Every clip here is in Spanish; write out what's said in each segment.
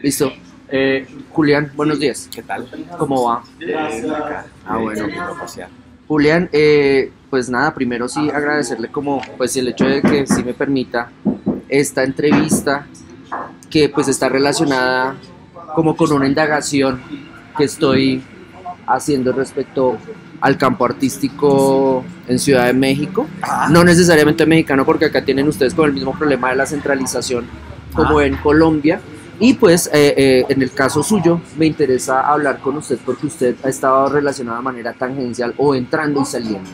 Listo. Julián, buenos días. ¿Qué tal? ¿Cómo va? Acá, Bueno. saliendo a pasear. Julián, pues nada, primero sí agradecerle como pues el hecho de que sí me permita esta entrevista que pues está relacionada como con una indagación que estoy haciendo respecto al campo artístico en Ciudad de México, no necesariamente mexicano porque acá tienen ustedes con el mismo problema de la centralización como en Colombia. Y pues en el caso suyo me interesa hablar con usted porque usted ha estado relacionado de manera tangencial o entrando y saliendo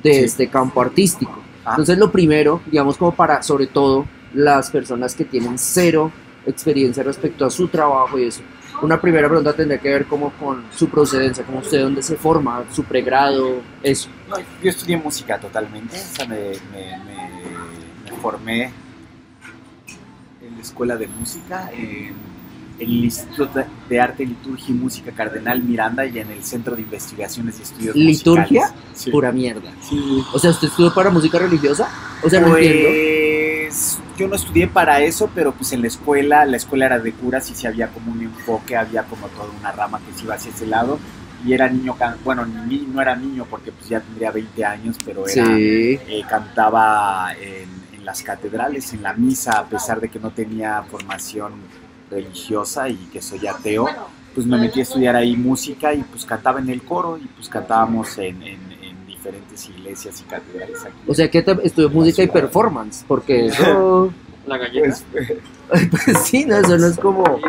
de este campo artístico. Entonces lo primero, digamos como para sobre todo las personas que tienen cero experiencia respecto a su trabajo y eso, una primera pregunta tendría que ver como con su procedencia, como usted dónde se forma, su pregrado, eso. No, yo estudié música totalmente, o sea, me formé en la escuela de música, en el Instituto de Arte, Liturgia y Música Cardenal Miranda y en el Centro de Investigaciones y Estudios ¿Liturgia? Musicales. Sí. Pura mierda. Sí. O sea, ¿usted estudió para música religiosa? O sea, no entiendo. Pues yo no estudié para eso, pero pues en la escuela era de curas y sí había como un enfoque, había como toda una rama que se iba hacia ese lado. Y era niño, bueno, no era niño porque pues ya tendría 20 años, pero era, Sí. cantaba en las catedrales, en la misa, a pesar de que no tenía formación religiosa y que soy ateo, pues me metí a estudiar ahí música y pues cantaba en el coro y pues cantábamos en diferentes iglesias y catedrales aquí. O sea, que estudió música y performance, porque eso... La galleta. Pues sí, no, eso no es como...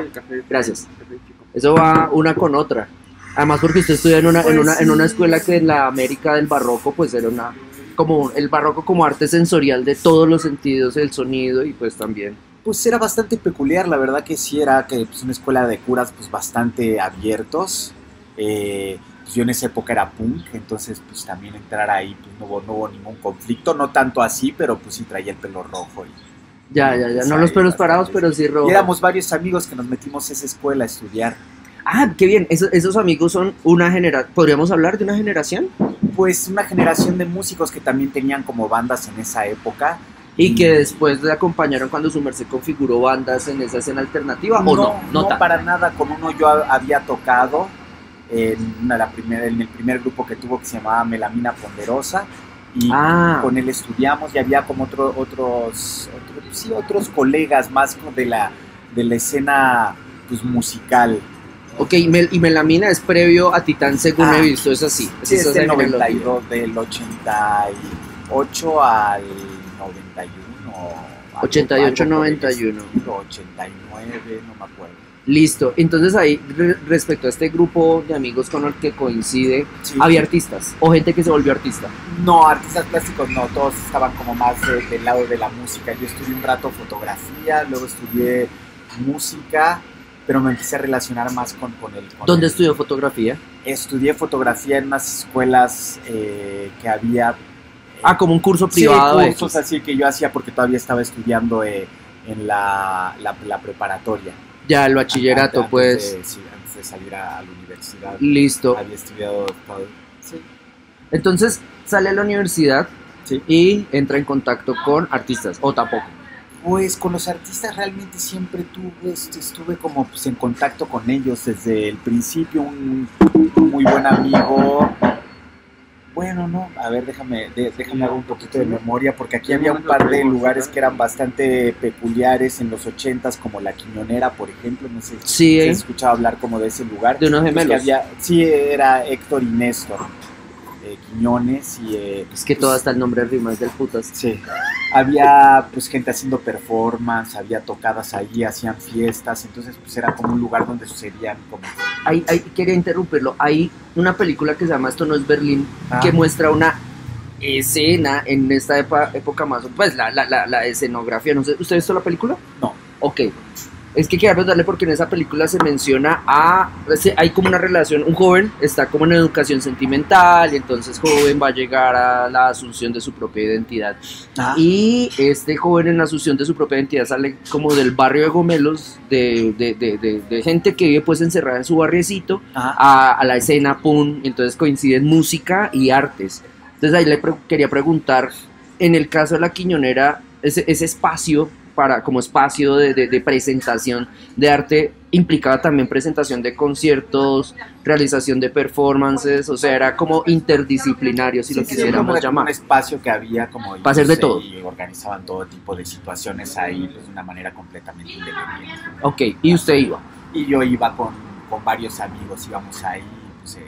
Gracias. Eso va una con otra. Además porque usted estudia en una escuela que en la América del Barroco, pues era como el barroco como arte sensorial de todos los sentidos, el sonido y pues también... Pues era bastante peculiar, la verdad que sí, era que pues, una escuela de curas pues bastante abiertos. Pues yo en esa época era punk, entonces pues también entrar ahí pues no hubo ningún conflicto, no tanto así, pero pues sí traía el pelo rojo. Ya, no los pelos parados, pero sí rojo. Y éramos varios amigos que nos metimos a esa escuela a estudiar. Ah, qué bien, esos amigos son una generación, ¿podríamos hablar de una generación? Pues una generación de músicos que también tenían como bandas en esa época. Y que después le acompañaron cuando su merced configuró bandas en esa escena alternativa, ¿o no? No para nada, con uno yo había tocado en el primer grupo que tuvo que se llamaba Melamina Ponderosa y con él estudiamos y había como otros colegas más de la escena pues musical. Ok, y Melamina es previo a Titán según he visto, es así. Sí, es del 92, del 88 al 91. 88, 91. 89, no me acuerdo. Listo, entonces ahí respecto a este grupo de amigos con el que coincide, sí. ¿Había artistas o gente que se volvió artista? No, artistas plásticos no, todos estaban como más del lado de la música. Yo estudié un rato fotografía, luego estudié música, pero me empecé a relacionar más con el... ¿Dónde estudió fotografía? Estudié fotografía en unas escuelas que había... como un curso privado. Sí, cursos así que yo hacía porque todavía estaba estudiando en la preparatoria. Ya, el bachillerato, antes de salir a la universidad. Listo. Había estudiado todo. Sí. Entonces, sale a la universidad y entra en contacto con artistas, ¿o tampoco? Pues con los artistas realmente siempre estuve como pues, en contacto con ellos desde el principio, un muy buen amigo. Bueno, no, a ver, déjame hacer un poquito de memoria, porque aquí había un par de lugares que eran bastante peculiares en los 80s, como La Quiñonera, por ejemplo, no sé si has escuchado hablar como de ese lugar. De unos gemelos. Sí, era Héctor y Néstor Quiñones y... es que todo hasta el nombre rima es del putas. Sí, había pues gente haciendo performance, había tocadas ahí, hacían fiestas, entonces pues era como un lugar donde sucedían como... Quería interrumpirlo, hay una película que se llama Esto no es Berlín, que muestra una escena en esta época más, pues la escenografía, no sé, ¿usted ha visto la película? No. Ok, es que quería preguntarle porque en esa película se menciona hay como una relación, un joven está como en educación sentimental y entonces joven va a llegar a la asunción de su propia identidad. Y este joven en la asunción de su propia identidad sale como del barrio de gomelos, de gente que vive pues encerrada en su barriecito, a la escena, pum, entonces coinciden música y artes. Entonces ahí le quería preguntar, en el caso de La Quiñonera, ese espacio para, como espacio de presentación de arte, implicaba también presentación de conciertos, realización de performances, o sea, era como interdisciplinario, si lo quisiéramos llamar. Un espacio que había como para hacer de todo. Y organizaban todo tipo de situaciones ahí, pues de una manera completamente independiente. Ok, ¿y usted iba? Y yo iba con varios amigos, íbamos ahí, pues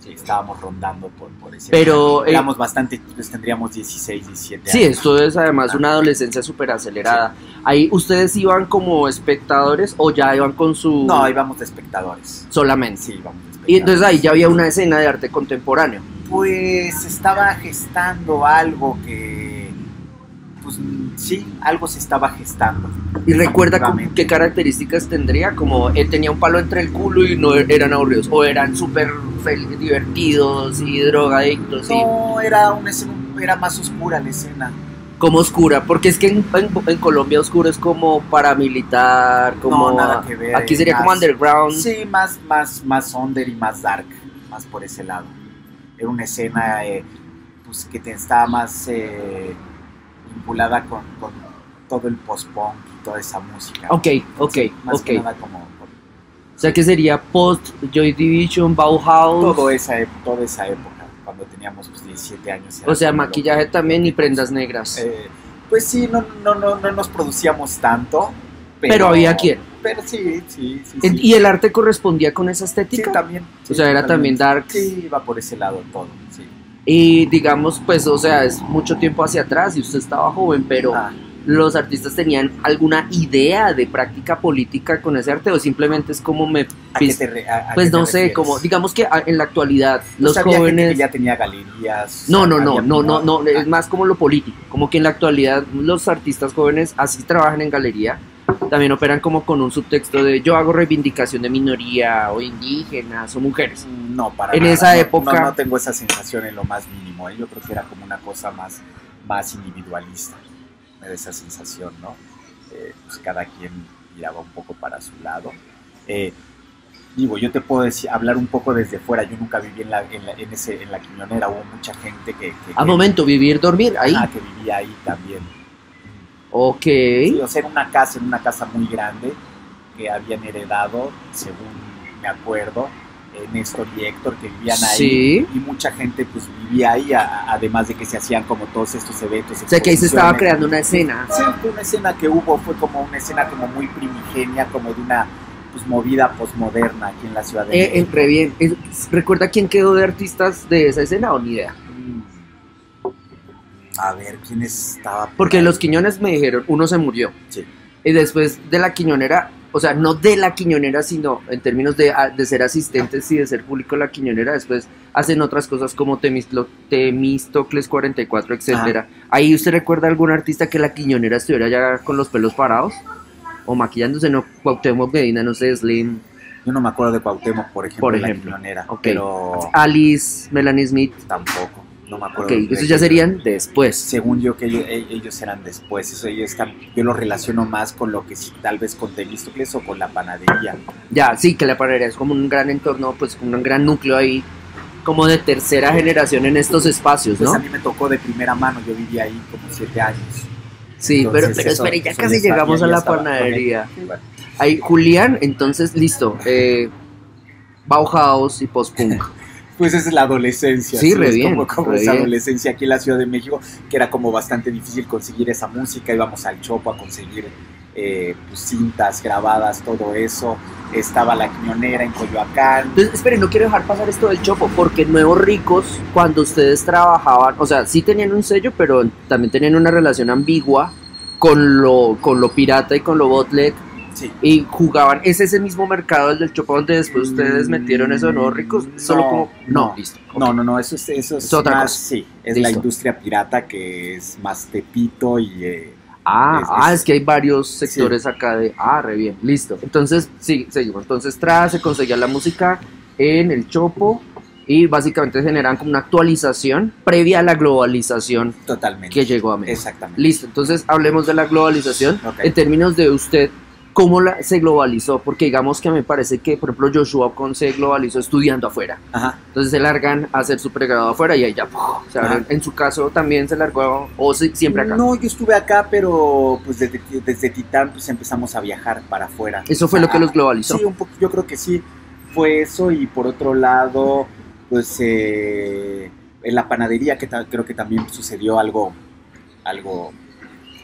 sí, estábamos rondando por ese... Pero... éramos bastante, pues tendríamos 16, 17 años. Sí, esto es además una adolescencia súper acelerada. Sí. ¿Ahí ustedes iban como espectadores o ya iban con su...? No, íbamos de espectadores. Solamente. Sí, íbamos de espectadores. Y entonces ahí ya había una escena de arte contemporáneo. Pues estaba gestando algo que... Pues sí, algo se estaba gestando. ¿Y recuerda qué características tendría? Como tenía un palo entre el culo y no eran aburridos, o eran súper divertidos y drogadictos. No, era una escena, era más oscura la escena. Como oscura, porque es que en Colombia oscuro es como paramilitar, como... No, nada que ver. Aquí sería más, como underground. Sí, más under y más dark, más por ese lado. Era una escena pues que estaba más... vinculada con todo el post-punk y toda esa música. Ok. Que nada como, o sea que sería post-Joy Division, Bauhaus. Toda esa época, cuando teníamos pues, 17 años. O sea, maquillaje también y prendas negras. Pues sí, no nos producíamos tanto. Pero había quien. Pero sí. ¿Y el arte correspondía con esa estética? Sí, también. O sea, era también dark. Sí, iba por ese lado todo, sí. Y digamos, pues, o sea, es mucho tiempo hacia atrás y usted estaba joven, pero ¿los artistas tenían alguna idea de práctica política con ese arte o simplemente es como pues no sé, como digamos que en la actualidad los jóvenes que ya tenía galerías? No, es más como lo político, como que en la actualidad los artistas jóvenes así trabajan en galería, también operan como con un subtexto de yo hago reivindicación de minoría o indígenas o mujeres. No, para en nada. Esa época no tengo esa sensación en lo más mínimo, yo creo que era como una cosa más individualista, me da esa sensación, ¿no? Pues cada quien miraba un poco para su lado. Digo, yo te puedo hablar un poco desde fuera, yo nunca viví en la Quiñonera, hubo mucha gente que momento, dormir ahí. Que vivía ahí también. Ok. Sí, o sea, en una casa muy grande que habían heredado, según me acuerdo, Néstor y Héctor, que vivían ahí. Sí. Y mucha gente pues vivía ahí, además de que se hacían como todos estos eventos. O sea, que ahí se estaba creando una escena. Sí, una escena que hubo, fue como una escena como muy primigenia, como de una pues movida posmoderna aquí en la Ciudad de México. Re bien. ¿Recuerda quién quedó de artistas de esa escena o ni idea? A ver, ¿quién estaba? Porque los Quiñones me dijeron, uno se murió. Sí. Y después de la Quiñonera, o sea, no de la Quiñonera, sino en términos de ser asistentes y de ser público de la Quiñonera, después hacen otras cosas como Temístocles 44, etcétera. ¿Ahí usted recuerda algún artista que la Quiñonera estuviera ya con los pelos parados? O maquillándose, no, Cuauhtémoc Medina, no sé, Slim. Yo no me acuerdo de Cuauhtémoc, por ejemplo. La Quiñonera. Okay. Pero... Alice, Melanie Smith. Tampoco. No me acuerdo. Ok, esos ya serían después. Según yo, que ellos eran después. Eso yo lo relaciono más con lo que sí, tal vez con Temístocles o con la panadería. Ya, sí, que la panadería es como un gran entorno, pues un gran núcleo ahí, como de tercera generación en estos espacios, ¿no? Pues a mí me tocó de primera mano, yo viví ahí como 7 años. Sí, entonces, pero espere, ya casi llegamos a la panadería. Sí, bueno. Ahí, Julián, entonces, listo. Bauhaus y post-punk. Pues esa es la adolescencia. Sí, re bien. Como esa adolescencia aquí en la Ciudad de México, que era como bastante difícil conseguir esa música. Íbamos al Chopo a conseguir pues, cintas grabadas, todo eso. Estaba la Quiñonera en Coyoacán. Entonces, esperen, no quiero dejar pasar esto del Chopo, porque Nuevos Ricos, cuando ustedes trabajaban, o sea, sí tenían un sello, pero también tenían una relación ambigua con lo pirata y con lo bootleg. Sí. Y jugaban, ¿es ese mismo mercado el del Chopo donde después ustedes metieron eso de Nuevos Ricos? Solo como, no, listo. Okay. No, eso es otra más, cosa. Sí, es listo. La industria pirata, que es más Tepito y... es que hay varios sectores acá de... re bien, listo. Entonces, sí, seguimos. Entonces, se conseguía la música en el Chopo y básicamente generan como una actualización previa a la globalización. Totalmente. Que llegó a México. Exactamente. Listo, entonces hablemos de la globalización. Okay. En términos de usted, ¿cómo se globalizó? Porque digamos que a mí me parece que, por ejemplo, Joshua Ocon se globalizó estudiando afuera. Ajá. Entonces se largan a hacer su pregrado afuera y ahí ya se abren. En su caso también se largó, o siempre acá. No, yo estuve acá, pero pues desde Titán pues empezamos a viajar para afuera. ¿Eso fue lo que los globalizó? Sí, un poco, yo creo que sí, fue eso. Y por otro lado, pues en la panadería creo que también sucedió algo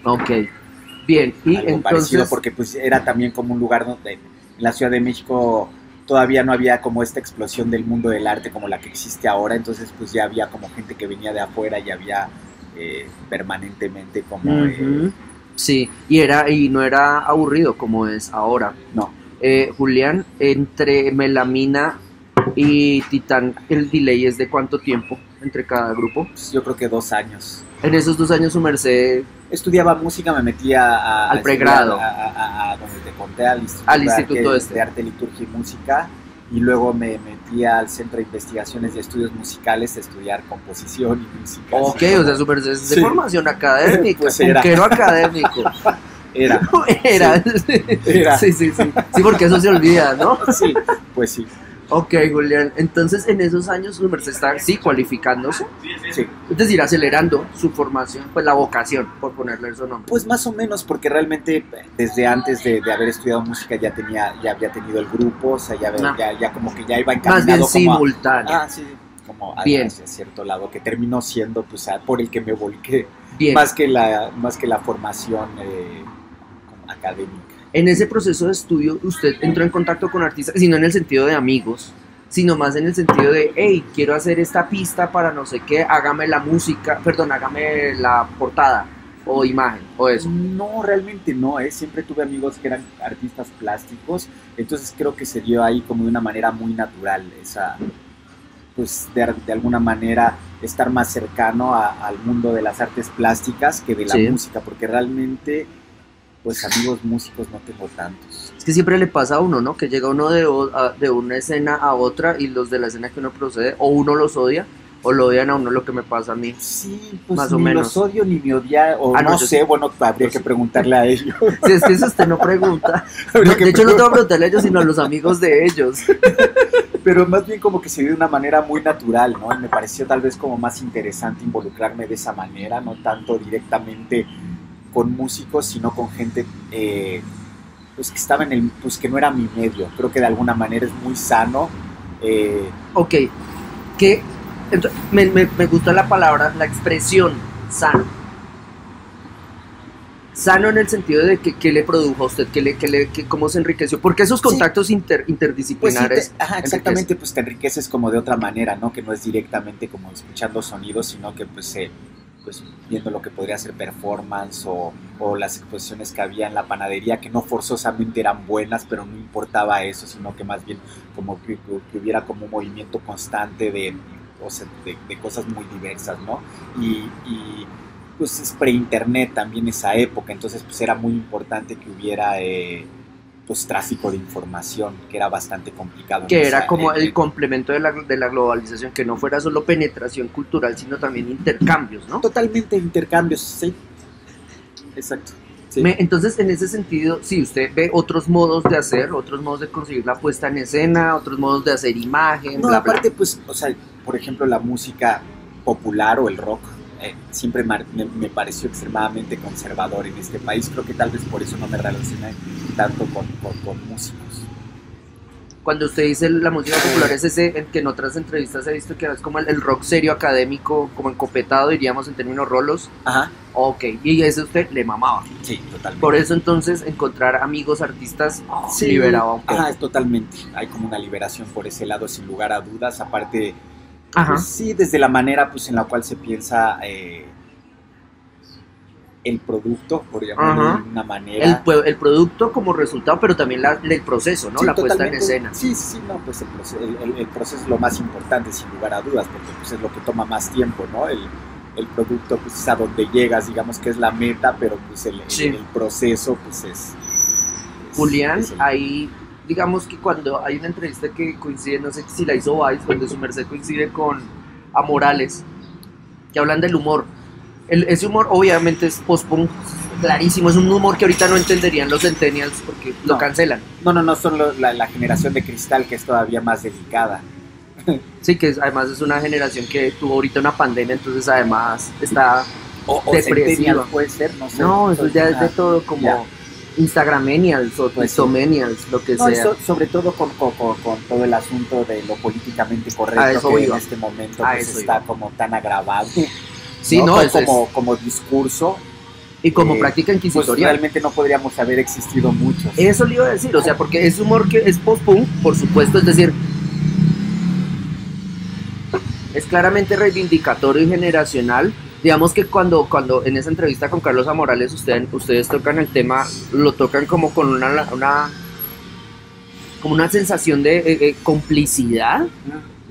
Ok, bien. Y algo entonces, parecido, porque pues era también como un lugar donde en la Ciudad de México todavía no había como esta explosión del mundo del arte como la que existe ahora. Entonces pues ya había como gente que venía de afuera y había permanentemente como sí, y no era aburrido como es ahora. no. Julián, entre Melamina y Titán, ¿el delay es de cuánto tiempo entre cada grupo? Pues yo creo que 2 años. En esos 2 años su merced Estudiaba música, me metía al pregrado, a donde te conté, al instituto de Arte, Liturgia y Música, y luego me metía al Centro de Investigaciones y Estudios Musicales a estudiar composición y música. Ok, o sea, su merced es de formación académica, pues punquero académico. Era. Sí, porque eso se olvida, ¿no? Sí, pues sí. Ok, Julián, entonces en esos años su merced está, sí, cualificándose, Sí. es decir, acelerando su formación, pues la vocación, por ponerle su nombre. Pues más o menos, porque realmente desde antes de haber estudiado música ya había tenido el grupo, o sea, ya como que ya iba encaminado. Más bien como simultáneo. sí, como bien. Hacia cierto lado, que terminó siendo pues por el que me volqué, bien. más que la formación como académica. En ese proceso de estudio, usted entró en contacto con artistas, y no en el sentido de amigos, sino más en el sentido de, hey, quiero hacer esta pista para no sé qué, hágame la música, perdón, hágame la portada, o imagen, o eso. No, realmente no, siempre tuve amigos que eran artistas plásticos, entonces creo que se dio ahí como de una manera muy natural, pues de alguna manera estar más cercano al mundo de las artes plásticas que de la música, porque realmente pues amigos músicos no tengo tantos. Es que siempre le pasa a uno, ¿no? Que llega uno de una escena a otra y los de la escena que uno procede, o uno los odia, o lo odian a uno, lo que me pasa a mí. Sí, pues más ni o menos. Los odio ni me odia, o no sé, bueno, habría que preguntarle a ellos. Si es que eso usted no pregunta. De hecho, no te voy a preguntarle a ellos, sino a los amigos de ellos. Pero más bien como que se dio de una manera muy natural, ¿no? Y me pareció tal vez como más interesante involucrarme de esa manera, no tanto directamente con músicos, sino con gente pues que estaba pues que no era mi medio. Creo que de alguna manera es muy sano. Ok, me gusta la palabra, la expresión sano. Sano en el sentido de que le produjo a usted, cómo se enriqueció, porque esos contactos interdisciplinares. Pues sí, exactamente, pues te enriqueces como de otra manera, ¿no? Que no es directamente como escuchando sonidos, sino que pues viendo lo que podría ser performance o las exposiciones que había en la panadería, que no forzosamente eran buenas, pero no importaba eso, sino que más bien como que hubiera como un movimiento constante de cosas muy diversas, ¿no? Y pues es pre-internet también esa época, entonces pues era muy importante que hubiera pues tráfico de información, que era bastante complicado. Que era como el complemento de la globalización, que no fuera solo penetración cultural, sino también intercambios, ¿no? Totalmente intercambios, sí. Exacto. Sí. Entonces, en ese sentido, sí, usted ve otros modos de hacer, otros modos de conseguir la puesta en escena, otros modos de hacer imagen. No, aparte, pues, o sea, por ejemplo, la música popular o el rock siempre me pareció extremadamente conservador en este país. Creo que tal vez por eso no me relacioné tanto con músicos. Cuando usted dice la música popular, es ese en que en otras entrevistas he visto que es como el rock serio académico, como encopetado, diríamos en términos rolos. Ajá. Ok, y ese usted le mamaba. Sí, totalmente. Por eso entonces encontrar amigos artistas liberaba un poco. Totalmente. Hay como una liberación por ese lado, sin lugar a dudas. Aparte, pues, sí, desde la manera pues en la cual se piensa el producto, por llamarlo de una manera. El producto como resultado, pero también el proceso, ¿no? Sí, la puesta en escena. Sí, no, pues el proceso es lo más importante, sin lugar a dudas, porque pues es lo que toma más tiempo, ¿no? El producto pues es a donde llegas, digamos que es la meta, pero pues el proceso pues es Julián, ahí digamos que cuando hay una entrevista que coincide, no sé si la hizo Vice, donde su merced coincide con Amorales, que hablan del humor. Ese humor obviamente es post-punk, clarísimo, es un humor que ahorita no entenderían los centennials porque lo No. cancelan. No, son la generación de cristal que es todavía más delicada. Sí, que además es una generación que tuvo ahorita una pandemia, entonces además está O depresiva. centennial puede ser, no sé. No, eso ya es de todo como Ya. Instagramenials o Pues sí. Twitomenials, lo que No, y sea. sobre todo con todo el asunto de lo políticamente A correcto eso que en iba. este momento A pues, eso está iba. como tan agravado. Sí, no, eso es. como discurso, Y como eh, práctica pues inquisitorial. realmente no podríamos haber existido muchos. Eso le iba a decir, o sea, porque es humor que es post-punk, por supuesto, es decir, es claramente reivindicatorio y generacional. Digamos que cuando en esa entrevista con Carlos Amorales ustedes tocan el tema, lo tocan como con como una sensación de complicidad,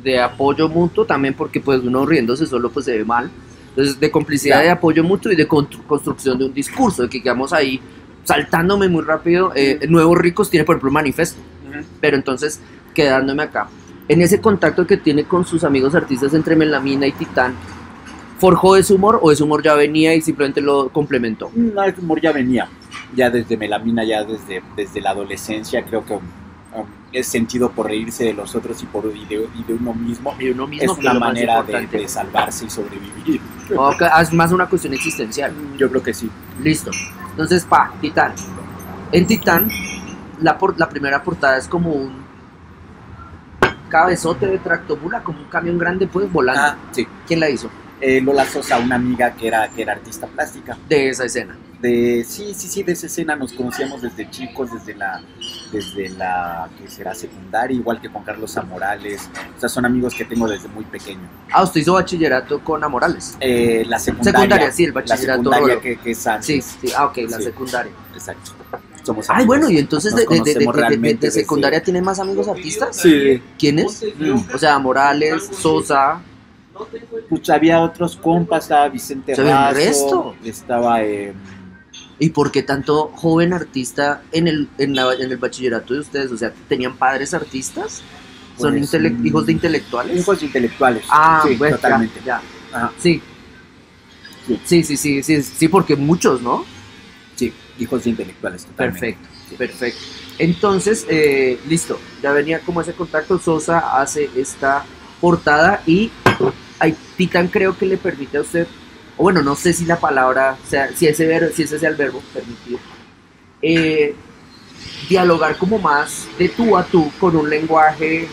de apoyo mutuo, también porque pues uno riéndose solo pues se ve mal. Entonces, de complicidad, Claro. de apoyo mutuo y de construcción de un discurso, de que quedamos ahí saltándome muy rápido. Nuevos Ricos tiene, por ejemplo, un manifiesto, pero entonces, quedándome acá, en ese contacto que tiene con sus amigos artistas entre Melamina y Titán, ¿forjó ese humor o ese humor ya venía y simplemente lo complementó? No, el humor ya venía, ya desde Melamina, ya desde la adolescencia, creo que es sentido por reírse de los otros y de uno mismo. Y uno mismo, Es que una lo más manera importante. de salvarse y sobrevivir. O que es más una cuestión existencial. Yo creo que sí. Listo. Entonces, Titán. En Titán, la primera portada es como un cabezote de tractomula, como un camión grande, pues, volando. Ah, sí. ¿Quién la hizo? Lola Sosa, una amiga que era artista plástica. De esa escena. De esa escena nos conocíamos desde chicos, desde la que será secundaria, igual que con Carlos Morales. O sea, son amigos que tengo desde muy pequeño. Ah, usted hizo bachillerato con Amorales. La secundaria. Secundaria, sí, el La bachillerato. secundaria Rolo. que es antes. Sí, sí, ok, la Sí. secundaria. Exacto. Somos Ay, amigos. bueno, y entonces Nos conocemos de realmente desde- secundaria tienen más amigos artistas. Sí. ¿Quiénes? O sea, Morales, Sosa. Pues había otros compas, estaba Vicente O sea, había un Razo, resto. estaba... ¿Y por qué tanto joven artista en el bachillerato de ustedes? O sea, ¿tenían padres artistas? ¿Son Pues, hijos de intelectuales? hijos intelectuales. Ah, sí, bueno, totalmente. ya. Ajá. Sí. Sí, porque muchos, ¿no? Sí, hijos de intelectuales, totalmente. Perfecto, Sí. perfecto. Entonces, listo, ya venía como ese contacto, Sosa hace esta portada y Titán creo que le permite a usted, o bueno, no sé si la palabra, o sea, si ese sea el verbo, permitir, dialogar como más de tú a tú con un lenguaje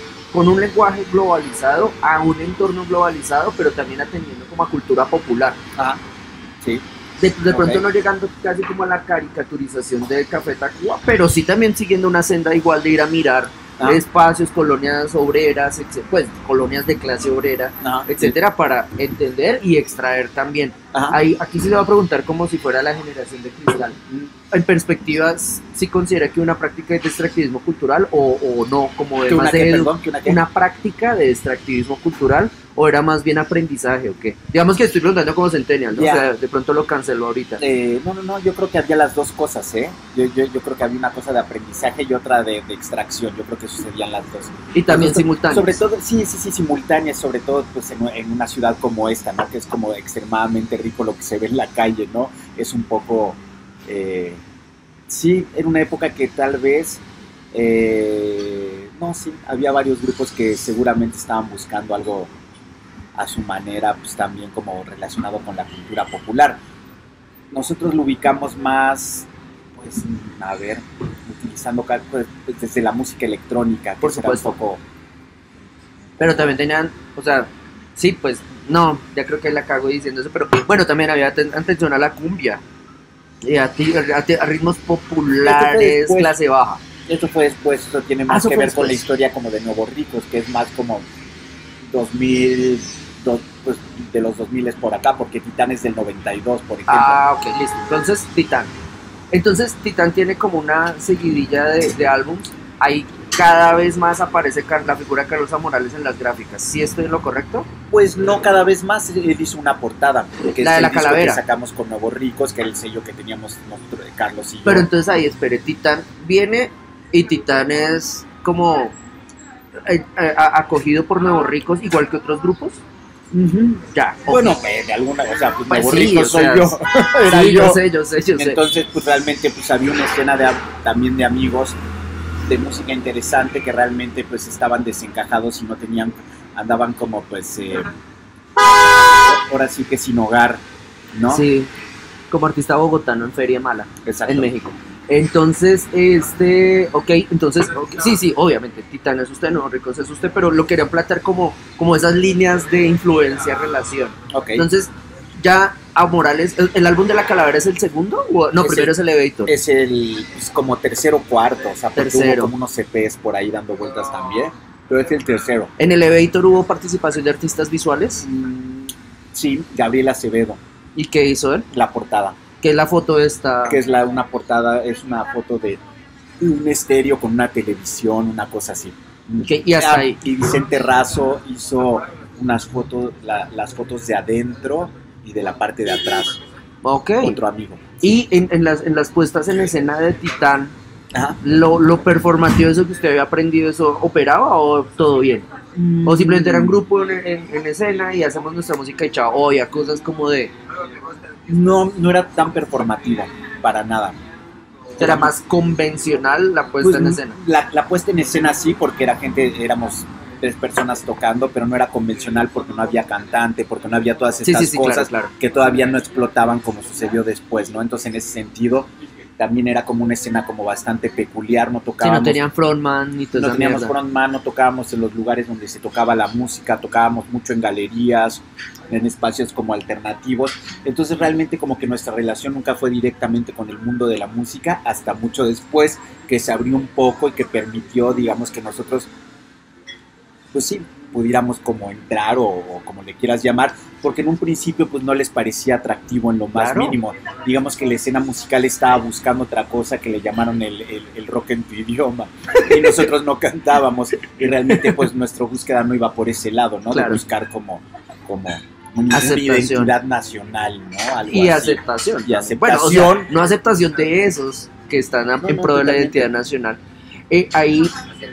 globalizado a un entorno globalizado, pero también atendiendo como a cultura popular. Ajá, sí. De pronto Ok. no llegando casi como a la caricaturización de Café Tacuba, pero sí también siguiendo una senda igual de ir a mirar espacios, colonias obreras, pues colonias de clase obrera, Ajá, etcétera, para entender y extraer también. Ajá. Aquí se le va a preguntar como si fuera la generación de cristal. En perspectivas, ¿sí considera que una práctica de extractivismo cultural o no? Como de ¿Que una más qué, de perdón? ¿Que una qué? una práctica de extractivismo cultural o era más bien aprendizaje o qué? Digamos que estoy preguntando como Centennial, ¿no? Ya. O sea, de pronto lo canceló ahorita. No, yo creo que había las dos cosas, ¿eh? Yo creo que había una cosa de aprendizaje y otra de extracción. Yo creo que sucedían las dos. Y también simultáneos. Sobre todo, sí, simultáneas, sobre todo pues en una ciudad como esta, ¿no? Que es como extremadamente rico lo que se ve en la calle, ¿no? Es un poco... sí, era una época que tal vez... no, sí, había varios grupos que seguramente estaban buscando algo a su manera, pues también como relacionado con la cultura popular. Nosotros lo ubicamos más, pues, a ver, utilizando pues, desde la música electrónica, que Por será un supuesto. poco... Pero también tenían, o sea, sí, pues, no, ya creo que la cago diciendo eso, pero bueno, también había atención a la cumbia, y a ritmos populares, después. clase baja. Esto fue después, esto tiene más eso que fue ver con la después. historia como de Nuevos Ricos, que es más como 2000, pues de los 2000 por acá, porque Titán es del 92, por ejemplo. Ah, ok, listo. Entonces, Titán. Entonces, Titán tiene como una seguidilla de álbums. Ahí cada vez más aparece la figura de Carlos Morales en las gráficas. ¿Sí estoy en lo correcto? Pues no, cada vez más él hizo una portada, que La es de el la disco calavera. que sacamos con Nuevos Ricos, que era el sello que teníamos nosotros, Carlos y yo. Pero entonces ahí, espere, Titán viene y Titán es como acogido por Nuevos Ricos, igual que otros grupos. Ya, Bueno, de alguna, o sea, pues Pues Nuevo sí, Rico o soy sea, yo. Era sí, yo. yo sé. Entonces, pues realmente pues había una escena también de amigos de música interesante que realmente pues estaban desencajados y no tenían, andaban como pues ahora sí que sin hogar, ¿no? Sí, como artista bogotano en Feria Mala, Exacto. en México. Entonces, sí, obviamente, Titán es usted, Nuevo Rico es usted, pero lo quería plantear como esas líneas de influencia, relación. Ok. Entonces, ya a Morales, ¿el álbum de la Calavera es el segundo? No, primero es el Elevator. Es el pues, como tercero o cuarto, o sea, porque Tercero. hubo como unos CPs por ahí dando vueltas también, pero es el tercero. ¿En Elevator hubo participación de artistas visuales? Sí, Gabriel Acevedo. ¿Y qué hizo él? La portada. ¿Qué es la foto esta? Que es una portada, es una foto de un estéreo con una televisión, una cosa así. Okay, y hasta ahí. Y Vicente Razo hizo unas fotos, las fotos de adentro y de la parte de atrás. Ok. Otro amigo. Y en las puestas en escena de Titán, Ajá. lo performativo, eso que usted había aprendido, ¿eso operaba o todo bien? O simplemente era un grupo en escena y hacemos nuestra música y chao. O había cosas como de... No era tan performativa, para nada. Era más convencional la puesta en escena. La puesta en escena sí, porque éramos 3 personas tocando, pero no era convencional porque no había cantante, porque no había todas estas cosas claro. que todavía no explotaban como sucedió después, ¿no? Entonces en ese sentido también era como una escena como bastante peculiar, no tocábamos. Sí, no tenían frontman ni toda No teníamos frontman, no tocábamos en los lugares donde se tocaba la música, tocábamos mucho en galerías, en espacios como alternativos. Entonces realmente como que nuestra relación nunca fue directamente con el mundo de la música hasta mucho después que se abrió un poco y que permitió, digamos, que nosotros, pues sí, pudiéramos como entrar o como le quieras llamar, porque en un principio pues no les parecía atractivo en lo más mínimo. Digamos que la escena musical estaba buscando otra cosa que le llamaron el rock en tu idioma y nosotros no cantábamos y realmente pues nuestra búsqueda no iba por ese lado, ¿no? Claro. De buscar como una identidad nacional, ¿no? Algo y así. Aceptación. Y aceptación. Bueno, o sea, no aceptación de esos que están en pro de la identidad nacional. Ahí,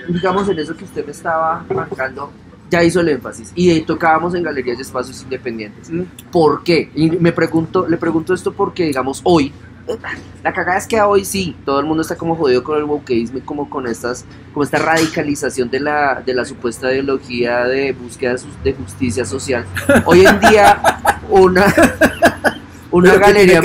digamos, en eso que usted me estaba marcando, ya hizo el énfasis y tocábamos en galerías y espacios independientes. ¿Por qué? Y le pregunto esto porque, digamos, hoy, la cagada es que hoy sí, todo el mundo está como jodido con el wokeísmo y como con esta radicalización de la supuesta ideología de búsqueda de justicia social. Hoy en día, una galería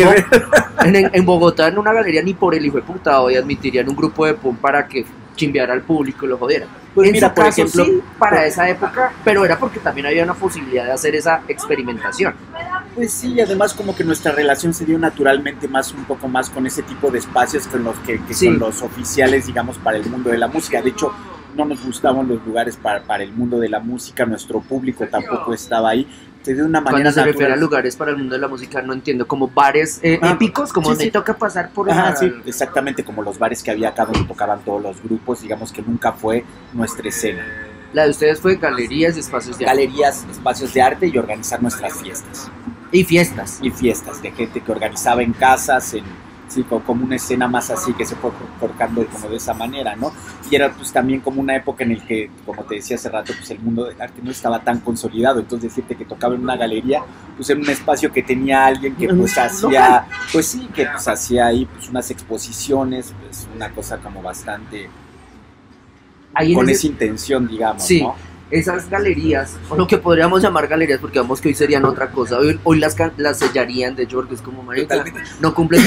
en Bogotá, en una galería ni por el hijo de puta hoy admitirían un grupo de punk para que chimbeara al público y lo jodiera. Pues en mira, por ejemplo, sí, para esa época, pero era porque también había una posibilidad de hacer esa experimentación. Pues sí, además como que nuestra relación se dio naturalmente un poco más con ese tipo de espacios con los que sí. Son los oficiales, digamos, para el mundo de la música. De hecho, no nos gustaban los lugares para el mundo de la música, nuestro público tampoco estaba ahí. De una manera cuando se refiere a lugares para el mundo de la música, no entiendo, como bares épicos, como donde toca pasar por... sí, exactamente, como los bares que había acá donde tocaban todos los grupos, digamos que nunca fue nuestra escena. La de ustedes fue galerías y espacios de arte. Galerías, espacios de arte y organizar nuestras fiestas. Y fiestas. Y fiestas, de gente que organizaba en casas, sí, como una escena más así que se fue forjando como de esa manera, ¿no? Y era pues también como una época en la que, como te decía hace rato, pues el mundo del arte no estaba tan consolidado, entonces decirte que tocaba en una galería, pues en un espacio que tenía alguien que pues hacía, pues sí, que pues hacía ahí pues unas exposiciones, pues una cosa como bastante con esa intención, digamos, sí. ¿no? Esas galerías, o lo que podríamos llamar galerías, porque vamos que hoy serían otra cosa, hoy las sellarían, de hecho, porque es como, marica, no cumplen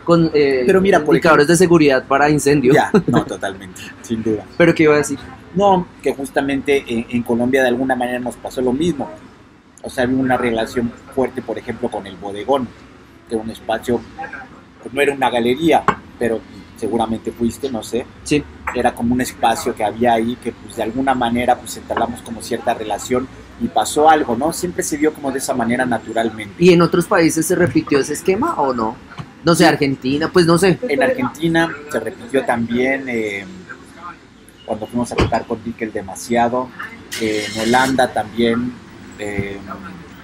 con pero mira, por indicadores de seguridad para incendios. Ya, no, totalmente, sin duda. ¿Pero qué iba a decir? No, que justamente en Colombia de alguna manera nos pasó lo mismo. O sea, había una relación fuerte, por ejemplo, con el Bodegón, que era un espacio, pues no era una galería, pero seguramente fuiste, no sé. Sí. Era como un espacio que había ahí que pues de alguna manera pues entablamos como cierta relación y pasó algo, ¿no? Siempre se dio como de esa manera naturalmente. ¿Y en otros países se repitió ese esquema o no? No sé, Argentina, pues no sé. En Argentina se repitió también cuando fuimos a tocar con Dickel Demasiado, en Holanda también.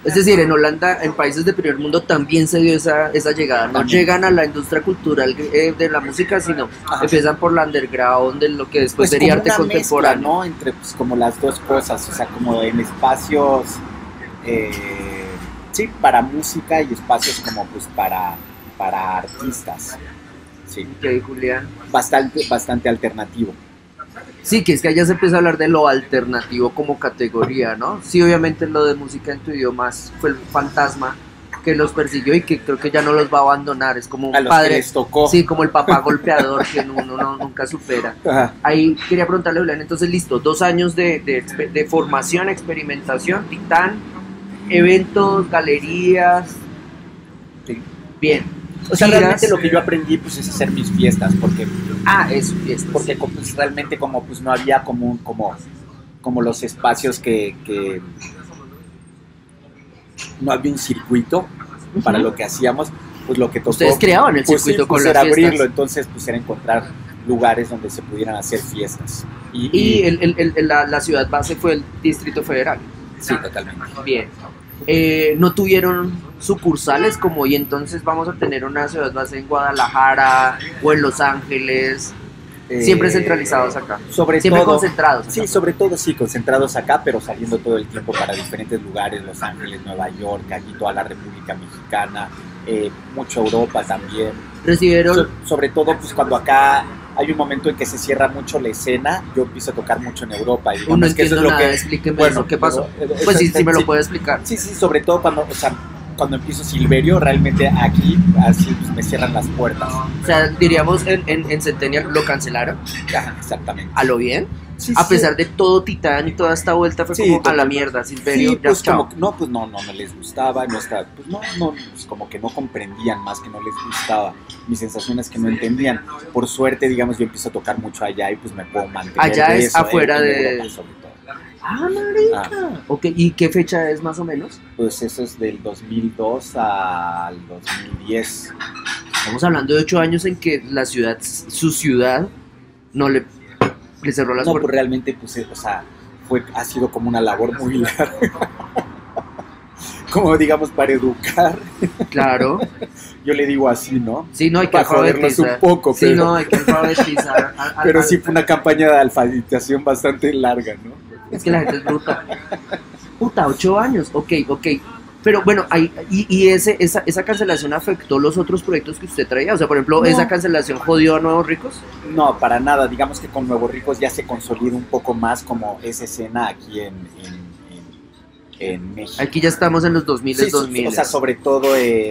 Es decir, en Holanda, en países de primer mundo también se dio esa llegada. No también llegan a la industria cultural de la música, sino empiezan por la underground, de lo que después sería arte contemporáneo. Mezcla, ¿no? Entre pues, como las dos cosas, o sea, como en espacios eh, sí, para música y espacios como pues para artistas. Sí, Ok, Julián. bastante alternativo. Sí, que es que allá se empieza a hablar de lo alternativo como categoría, ¿no? Sí, obviamente lo de música en tu idioma fue el fantasma que los persiguió y que creo que ya no los va a abandonar. Es como un A los padre, que les tocó. sí, como el papá golpeador que uno nunca supera. Ajá. Ahí quería preguntarle, Julián, entonces listo, 2 años de formación, experimentación, Titán, eventos, galerías, Sí. bien. O sea, Giras. realmente lo que yo aprendí pues es hacer mis fiestas, porque Eso, fiestas. porque pues, realmente como pues no había como los espacios que no había un circuito para lo que hacíamos, pues lo que tocó Ustedes creaban el pues, circuito sí, con pues las era fiestas. abrirlo, entonces pues era encontrar lugares donde se pudieran hacer fiestas Y la ciudad base fue el Distrito Federal. sí, totalmente. Bien. No tuvieron sucursales como y entonces vamos a tener una ciudad base en Guadalajara o en Los Ángeles, siempre centralizados acá, Sobre siempre todo, concentrados acá. sí, sobre todo sí, concentrados acá, pero saliendo todo el tiempo para diferentes lugares, Los Ángeles, Nueva York, aquí toda la República Mexicana, mucho Europa también. Recibieron, Sobre todo pues cuando acá hay un momento en que se cierra mucho la escena, yo empiezo a tocar mucho en Europa y no digamos que eso entiendo es lo nada, que explíqueme bueno, eso, ¿qué pasó? pero, Pues sí, eso- sí me lo sí, puede explicar. sí, sobre todo cuando, o sea, cuando empiezo Silverio, realmente aquí así pues, me cierran las puertas. O sea, diríamos en Centennial lo cancelaron, Ajá, exactamente. a lo bien, Sí, a sí. pesar de todo Titán y toda esta vuelta fue Sí, como a la totalmente. mierda, Silverio, Sí, ya pues chao. como, no les gustaba, pues como que no comprendían más que no les gustaba. Mi sensación es que no entendían. Por suerte, digamos, yo empiezo a tocar mucho allá y pues me puedo mantener Allá de es eso, afuera en de- Europa, sobre todo. Ah, marica. Ok, ¿y qué fecha es más o menos? Pues eso es del 2002 al 2010. Estamos hablando de 8 años en que la ciudad, su ciudad, no le cerró las No, pues puertas. realmente, pues, o sea, ha sido como una labor muy larga. Como digamos, para educar. Claro. Yo le digo así, ¿no? Sí, no hay que Para joderlos un alfabetizar. poco, Sí, pero... no, hay que alfabetizar. Pero sí fue una campaña de alfabetización bastante larga, ¿no? Es que la gente es bruta. Puta, 8 años. Ok. Pero bueno, esa cancelación afectó los otros proyectos que usted traía. O sea, por ejemplo, No. ¿esa cancelación jodió a Nuevos Ricos? No, para nada. Digamos que con Nuevos Ricos ya se consolida un poco más como esa escena aquí en México. Aquí ya estamos en los 2000, Sí, 2000. o sea, sobre todo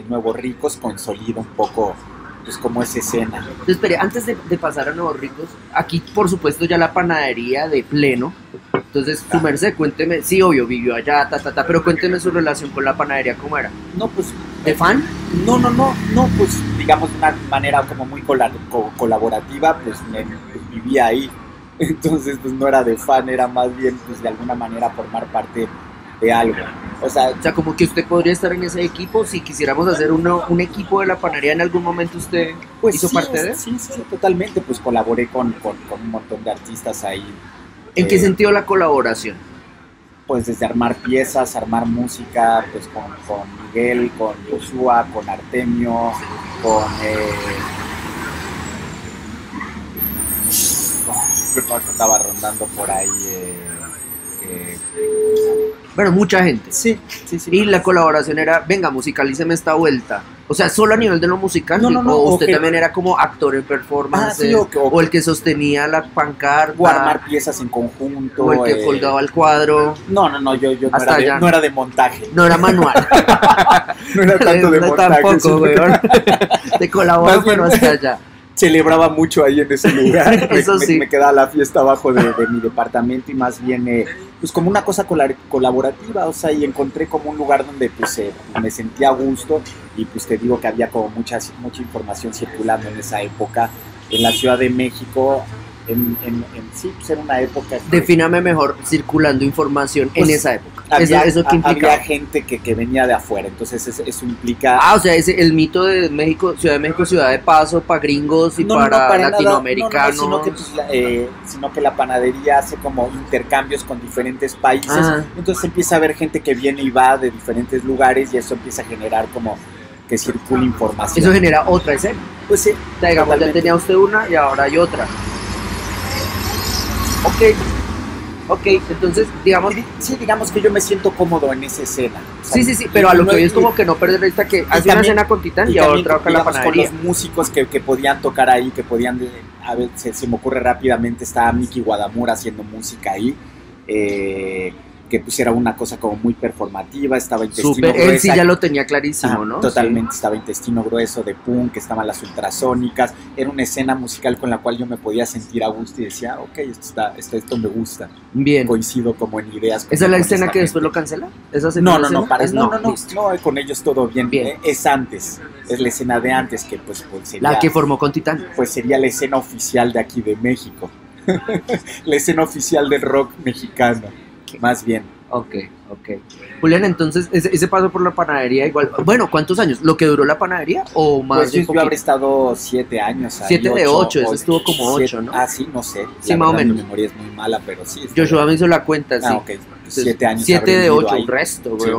Nuevos Ricos consolida un poco pues como esa escena. Entonces, espere, antes de pasar a Nuevos Ricos, aquí por supuesto ya la panadería de pleno. Entonces, su merced, cuénteme, sí, obvio, vivió allá, pero cuénteme su relación con la panadería, ¿cómo era? No, pues... ¿De fan? No, pues digamos de una manera como muy colaborativa, pues vivía ahí. Entonces, pues no era de fan, era más bien pues de alguna manera formar parte de algo. O sea, Como que usted podría estar en ese equipo, si quisiéramos hacer un equipo de la panadería, en algún momento usted pues hizo sí, parte de. sí, totalmente, pues colaboré con un montón de artistas ahí. ¿En qué sentido la colaboración? Pues desde armar piezas, armar música, pues con Miguel, con Joshua, con Artemio, con... estaba rondando por ahí... Bueno, mucha gente. sí. Y la colaboración era, venga, musicalíceme esta vuelta. O sea, solo a nivel de lo musical, No, o usted ok. también era como actor en performance, Sí, o el que sostenía la pancarta, O armar piezas en conjunto. o el que colgaba el cuadro. No, yo no Hasta allá. no era de montaje. No era manual. No era tanto de montaje. Tampoco, sino- weón. Te colaboro, Más bien- pero hasta allá. Celebraba mucho ahí en ese lugar. Eso sí. Me quedaba la fiesta abajo de mi departamento y más bien, pues como una cosa colaborativa, o sea, y encontré como un lugar donde pues me sentía a gusto y pues te digo que había como mucha información circulando en esa época en la Ciudad de México. Sí, pues era una época que Defíname mejor circulando información en Pues, esa época. había, ¿Eso qué implicaba? había gente que venía de afuera, entonces eso implica... O sea, el mito de México, ciudad de paso para gringos y para nada. latinoamericanos. Sino que, pues, sino que la panadería hace como intercambios con diferentes países. Ajá. Entonces empieza a haber gente que viene y va de diferentes lugares y eso empieza a generar como que circule información. Eso genera otra escena. Pues sí, O sea, digamos, ya totalmente. tenía usted una y ahora hay otra. Ok. Ok, entonces, digamos... Sí, digamos que yo me siento cómodo en esa escena. O sea, Sí, pero a lo que hoy es como que no perder vista que hace una escena con Titán y ahora otra con la panadería. Con los músicos que podían tocar ahí, que podían... A ver, se me ocurre rápidamente, estaba Miki Guadamura haciendo música ahí. Que pues era una cosa como muy performativa, estaba Intestino Grueso. Él sí ya lo tenía clarísimo, ¿no? Totalmente, sí. Estaba Intestino Grueso de punk, estaban las ultrasónicas, era una escena musical con la cual yo me podía sentir a gusto y decía, ok, esto me gusta. Bien. Coincido como en ideas. ¿Esa es la escena que después lo cancela? No, con ellos todo bien. Es antes, es la escena de antes que pues sería... La que formó con Titán. Pues sería la escena oficial de aquí de México. La escena oficial del rock mexicano. Más bien. Ok. Julián, entonces, ese paso por la panadería igual... Bueno, ¿cuántos años? ¿Lo que duró la panadería o más? Pues yo habré estado 7 años ahí. 7 de 8, eso estuvo como 8, ¿no? Ah, sí, no sé. Sí, más o menos. Mi memoria es muy mala, pero sí. Joshua me hizo la cuenta, sí. Ah, ok. 7 años. 7 de 8, el resto, güey. Sí,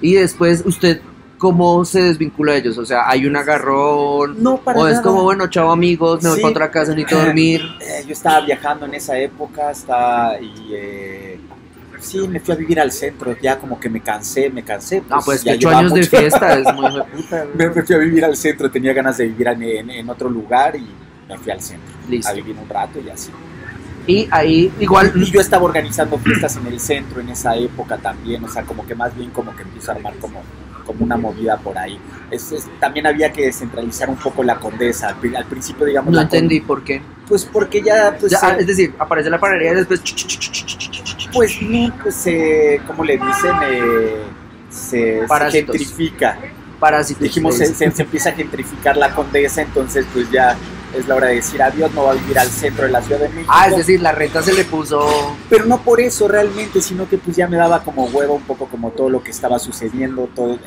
y después, ¿usted cómo se desvincula de ellos? O sea, ¿hay un agarrón? No, para nada. ¿O es como, bueno, chao amigos, me voy para otra casa, necesito dormir? Yo estaba viajando en esa época, sí, me fui a vivir al centro, ya como que me cansé. Pues que 8 años de fiesta es muy de puta. Me fui a vivir al centro, tenía ganas de vivir en otro lugar y me fui al centro. Listo. A vivir un rato y así. Y ahí igual... Y yo estaba organizando fiestas en el centro en esa época también, o sea, como que más bien como que empiezo a armar como una movida por ahí. También había que descentralizar un poco la Condesa. Al principio, digamos... No entendí por qué. Pues porque ya... es decir, aparece la panadería y después... Pues no, pues ¿cómo le dicen? Se gentrifica. Parásitos. Dijimos, se empieza a gentrificar la Condesa, entonces pues ya es la hora de decir adiós, no va a vivir al centro de la Ciudad de México. Es decir, la renta se le puso... Pero no por eso realmente, sino que pues ya me daba como huevo un poco como todo lo que estaba sucediendo, todo...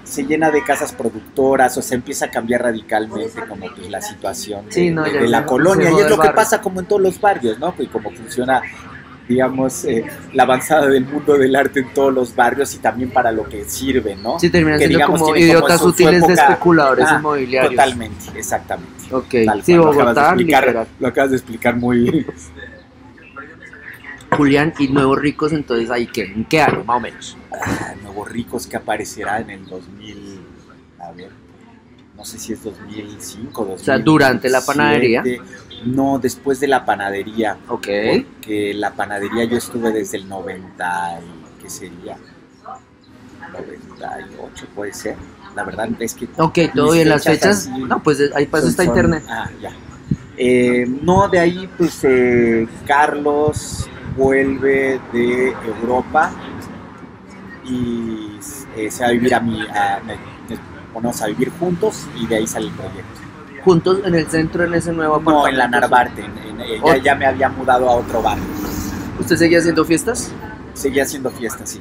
se llena de casas productoras, o se empieza a cambiar radicalmente como pues la situación de la colonia, y es lo que pasa como en todos los barrios, ¿no? Y como funciona, digamos, la avanzada del mundo del arte en todos los barrios y también para lo que sirve, ¿no? Sí, terminan siendo digamos, como idiotas útiles de especuladores inmobiliarios. Totalmente, exactamente. Ok, sí, Bogotá, lo acabas de explicar muy... Julián, y Nuevos Ricos, entonces, ¿ahí qué? ¿En qué año, más o menos? Nuevos Ricos, que aparecerá en el 2000, a ver, no sé si es 2005, 2007. O sea, durante la panadería. No, después de la panadería. Ok. Porque la panadería yo estuve desde el 90, ¿qué sería? 98 puede ser. La verdad es que... Ok, todo bien, las fechas... Así, no, pues ahí pasa está internet. Ya. No, de ahí pues Carlos vuelve de Europa y se va a vivir ponemos a vivir juntos y de ahí sale el proyecto. ¿Juntos en el centro, en ese nuevo apartamento? No, en la Narvarte, ya me había mudado a otro barrio. ¿Usted seguía haciendo fiestas? Seguía haciendo fiestas, sí.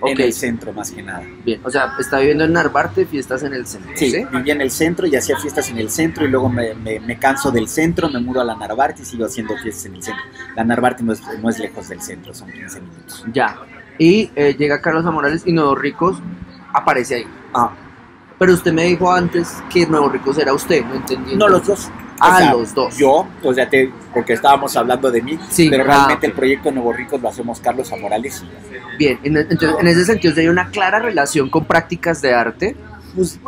Okay. En el centro más que nada. Bien, o sea, está viviendo en Narvarte, fiestas en el centro. Sí, vivía en el centro y hacía fiestas en el centro y luego me canso del centro, me mudo a la Narvarte y sigo haciendo fiestas en el centro. La Narvarte no es lejos del centro, son 15 minutos. Ya, y llega Carlos Amorales y Nuevos Ricos aparece ahí. Pero usted me dijo antes que Nuevos Ricos era usted, no entendí. No, los dos. Los dos. Yo, pues ya porque estábamos hablando de mí, sí, pero realmente el proyecto de Nuevos Ricos lo hacemos Carlos Amorales y yo. Bien, entonces en ese sentido hay una clara relación con prácticas de arte. Pues,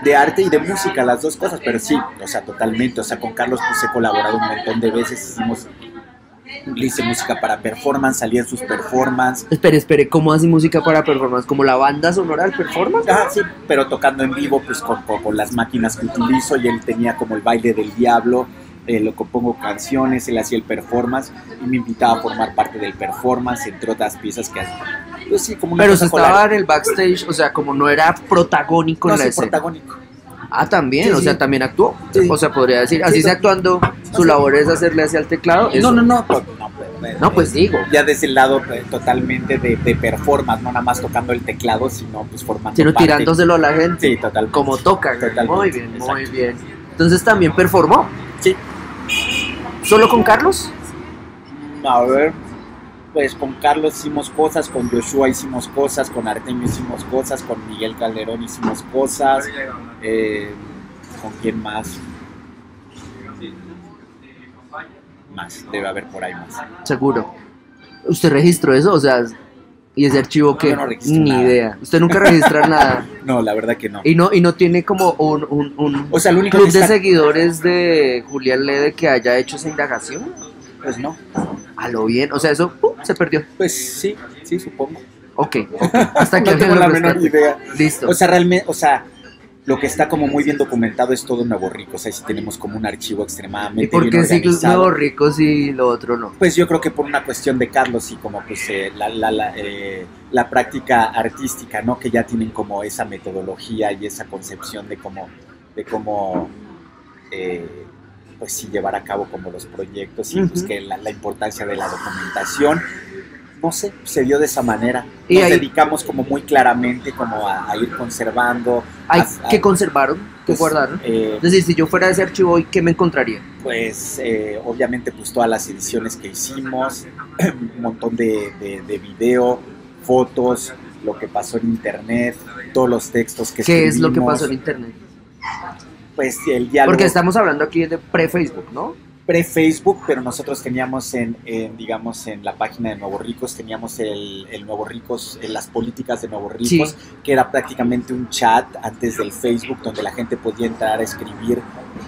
de arte y de música, las dos cosas, pero sí, o sea, totalmente. O sea, con Carlos pues he colaborado un montón de veces, le hice música para performance, salía en sus performances. Espere, ¿cómo hace música para performance? ¿Como la banda sonora del performance? Sí, pero tocando en vivo, pues con las máquinas que utilizo, y él tenía como el baile del diablo, lo compongo canciones, él hacía el performance y me invitaba a formar parte del performance, entre otras piezas que hacía. Pues sí, como una pero se estaba en el backstage, o sea, como no era protagónico en la escena. Protagónico. También, sí, o sea, también actuó. Sí. O sea, podría decir, así sea actuando, su labor es hacerle hacia el teclado. No, pues digo. Ya desde el lado totalmente de performance, no nada más tocando el teclado, sino pues formando parte. Tirándoselo a la gente. Sí, totalmente. Como toca. Totalmente. Muy bien, exacto. Muy bien. Entonces también performó. Sí. ¿Solo con Carlos? A ver, pues con Carlos hicimos cosas, con Joshua hicimos cosas, con Artemio hicimos cosas, con Miguel Calderón hicimos cosas, ¿con quién más? más, debe haber por ahí más. Seguro. ¿Usted registró eso? O sea, ¿y ese archivo qué? Yo no registro Ni nada. idea. ¿Usted nunca registra nada? No, la verdad que no. Y no tiene como un O sea, lo único club que de está... seguidores de Julián Lede que haya hecho esa indagación. Pues no. A lo bien. O sea, eso se perdió. Pues sí, supongo. Ok. Hasta que No tengo alguien la lo menor rescate. idea. Listo. O sea, realmente, o sea, lo que está como muy bien documentado es todo Nuevo Rico. O sea, si tenemos como un archivo extremadamente ¿Y por bien qué sí los organizado. nuevos ricos y lo otro no? Pues yo creo que por una cuestión de Carlos y como pues la práctica artística, ¿no? Que ya tienen como esa metodología y esa concepción de cómo pues sí llevar a cabo como los proyectos y pues que la importancia de la documentación, no sé, se dio de esa manera. Y Nos ahí- dedicamos como muy claramente como a ir conservando. Hay a- que conservaron, que pues, guardaron. eh, Es decir, si yo fuera a ese archivo hoy, ¿qué me encontraría? pues obviamente pues todas las ediciones que hicimos, un montón de video, fotos, lo que pasó en internet, todos los textos que ¿Qué es lo que escribimos, pasó en internet? pues el diálogo Porque estamos hablando aquí de pre-Facebook, ¿no? pre-Facebook, pero nosotros teníamos digamos en la página de Nuevo Ricos, teníamos el Nuevo Ricos, las políticas de Nuevo Ricos, Sí. que era prácticamente un chat antes del Facebook donde la gente podía entrar a escribir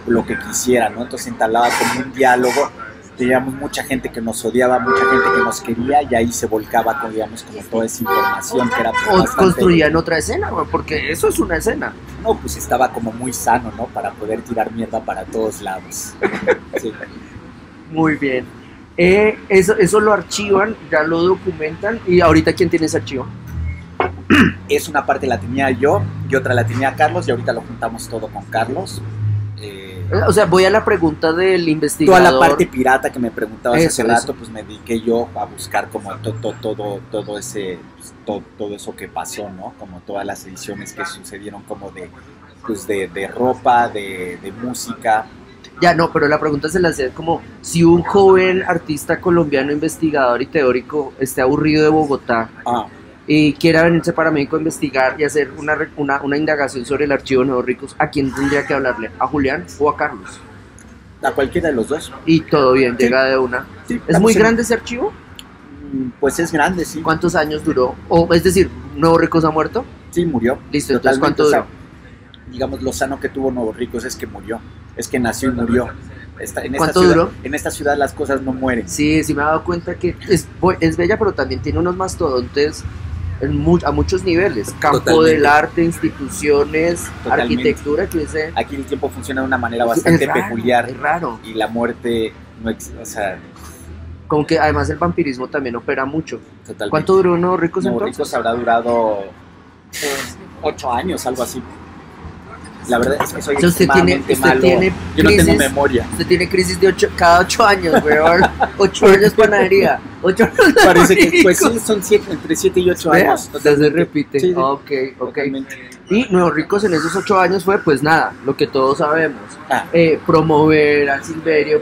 lo que quisiera, ¿no? Entonces entablaba como un diálogo, teníamos mucha gente que nos odiaba, mucha gente que nos quería y ahí se volcaba con, digamos, como toda esa información que era pues, O bastante... construían otra escena, güey, porque eso es una escena. No, pues estaba como muy sano, ¿no? Para poder tirar mierda para todos lados. Sí. Muy bien. Eso lo archivan, ya lo documentan. ¿Y ahorita quién tiene ese archivo? Es una parte la tenía yo y otra la tenía Carlos y ahorita lo juntamos todo con Carlos. O sea, voy a la pregunta del investigador. Toda la parte pirata que me preguntabas Eso, hace rato, eso. pues me dediqué yo a buscar como todo ese, pues, todo eso que pasó, ¿no? Como todas las ediciones que sucedieron como de ropa, de música. Ya, no, pero la pregunta se la hacía como si un joven artista colombiano, investigador y teórico esté aburrido de Bogotá Ah, y quiera venirse para México a investigar y hacer una indagación sobre el archivo de Nuevos Ricos, ¿a quién tendría que hablarle? ¿A Julián o a Carlos? a cualquiera de los dos. Y todo bien, Sí. llega de una. Sí, ¿Es estamos muy en- grande ese archivo? Pues es grande, sí. ¿Cuántos años duró? O es decir, ¿Nuevos Ricos ha muerto? Sí, murió. Listo, entonces Totalmente, ¿cuánto o sea, duró? digamos, lo sano que tuvo Nuevos Ricos es que murió, es que nació y murió. ¿Cuánto duró? En esta ciudad las cosas no mueren. Sí, sí me he dado cuenta que es bella, pero también tiene unos mastodontes a muchos niveles. Campo Totalmente. del arte, instituciones, Totalmente. arquitectura, que dice... Aquí el tiempo funciona de una manera bastante peculiar Es raro. y la muerte no o sea, Como que además el vampirismo también opera mucho. totalmente. ¿Cuánto duró Nuevos Ricos Nuevos entonces? Ricos habrá durado pues, 8 años, algo así. La verdad es que soy O sea, extremadamente malo. tiene Yo no tengo crisis- memoria. Usted tiene crisis de cada 8 años, weón. 8 años panadería. 8 años Parece que pues Ricos. sí, son entre 7 y 8 Vea, años. ya se totalmente. repite. Sí, sí, Ok. totalmente. Y Nuevos Ricos en esos 8 años fue, pues nada, lo que todos sabemos. Ah, Promover al Silverio,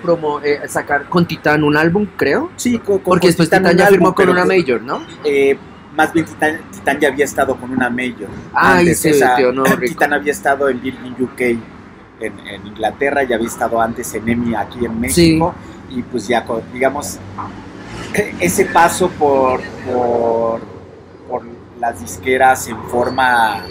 sacar con Titán un álbum, creo. sí, Porque después Titán un ya firmó álbum, con pero, una major, ¿no? más bien Titán ya había estado con una major. Ah, y Antes, se metió Nuevo Rico. Titán había estado en Virgin UK en Inglaterra, ya había estado antes en EMI aquí en México. Y pues ya, digamos, ese paso por las disqueras en forma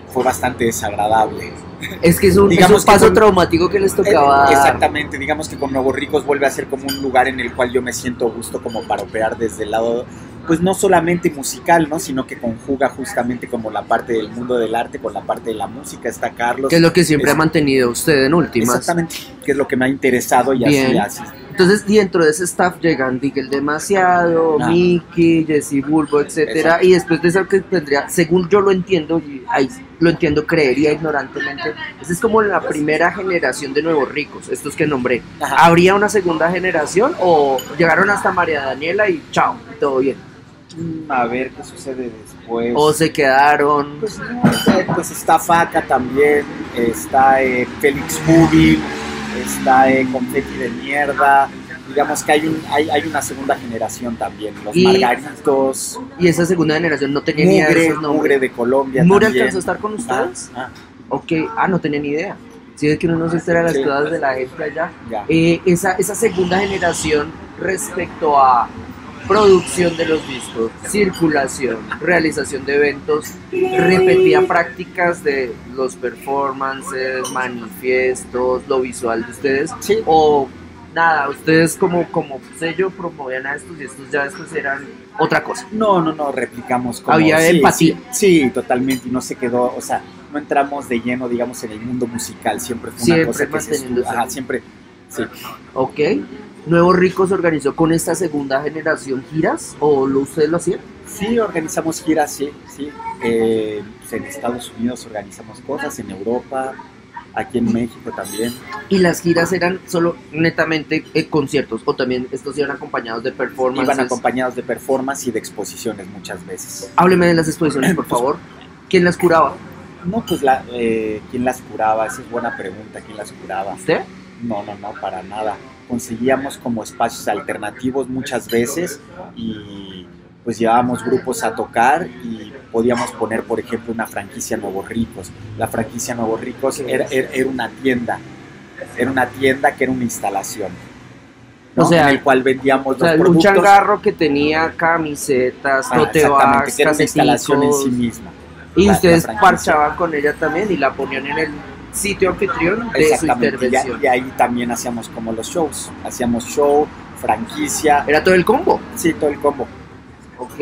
fue bastante desagradable. Es que es un Digamos que paso con- traumático que les tocaba dar. Exactamente, digamos que con Nuevos Ricos vuelve a ser como un lugar en el cual yo me siento a gusto como para operar desde el lado, pues no solamente musical, ¿no? Sino que conjuga justamente como la parte del mundo del arte con la parte de la música. Está Carlos. Que es lo que siempre Es- ha mantenido usted en últimas. Exactamente, que es lo que me ha interesado y Bien. así. Entonces, dentro de ese staff llegan Digel Demasiado, Ah. Mickey, Jesse Bulbo, etcétera. Exacto. Y después de eso que tendría, según yo lo entiendo, y ahí lo entiendo, creería ignorantemente, esa es como la primera generación de Nuevos Ricos, estos que nombré. Ajá. ¿Habría una segunda generación o llegaron hasta María Daniela y chao, y todo bien? A ver qué sucede después. ¿O se quedaron? Pues, no, pues está Faca también, está Félix Movie, está Confetti de Mierda. Digamos que hay una segunda generación también, los Y- Margaritos, Y esa segunda generación no tenía ni idea de Mugre, esos nombres. Mugre de Colombia ¿Mugre también. alcanzó a estar con ustedes? Ah, Ok, no tenía ni idea. Sí, es que uno no se entera de las Sí. cosas de la gente allá. Ya. Esa segunda generación respecto a producción de los discos, circulación, realización de eventos, repetía prácticas de los performances, manifiestos, lo visual de ustedes, Sí. o nada, ustedes como sello promovían a estos y estos ya después eran otra cosa. No, replicamos como... Había sí, empatía. Sí, totalmente, y no se quedó, o sea, no entramos de lleno, digamos, en el mundo musical, siempre fue Siempre una cosa que se manteniéndose. estuvo, ajá, siempre, sí. Ok. ¿Nuevos Ricos se organizó con esta segunda generación giras o ustedes lo hacían? Sí, organizamos giras, sí. Pues en Estados Unidos organizamos cosas, en Europa, aquí en México también. Y las giras eran solo netamente conciertos o también estos iban acompañados de performances. Iban acompañados de performance y de exposiciones muchas veces. Hábleme de las exposiciones, por favor. ¿Quién las curaba? No, pues ¿quién las curaba? Esa es buena pregunta, ¿quién las curaba? ¿Usted? No, para nada. Conseguíamos como espacios alternativos muchas veces y pues llevábamos grupos a tocar y podíamos poner, por ejemplo, una franquicia Nuevos Ricos. La franquicia Nuevos Ricos era una tienda. Era una tienda que era una instalación, ¿no? O sea, en el cual vendíamos los un productos. changarro que tenía camisetas, tote Exactamente, bags, que era una instalación en sí caseticos. misma. Y ustedes franquicia. parchaban con ella también y la ponían en el sitio anfitrión de su Exactamente, intervención. y ahí también hacíamos como los shows. Hacíamos show, franquicia. Era todo el combo. Sí, todo el combo. Ok.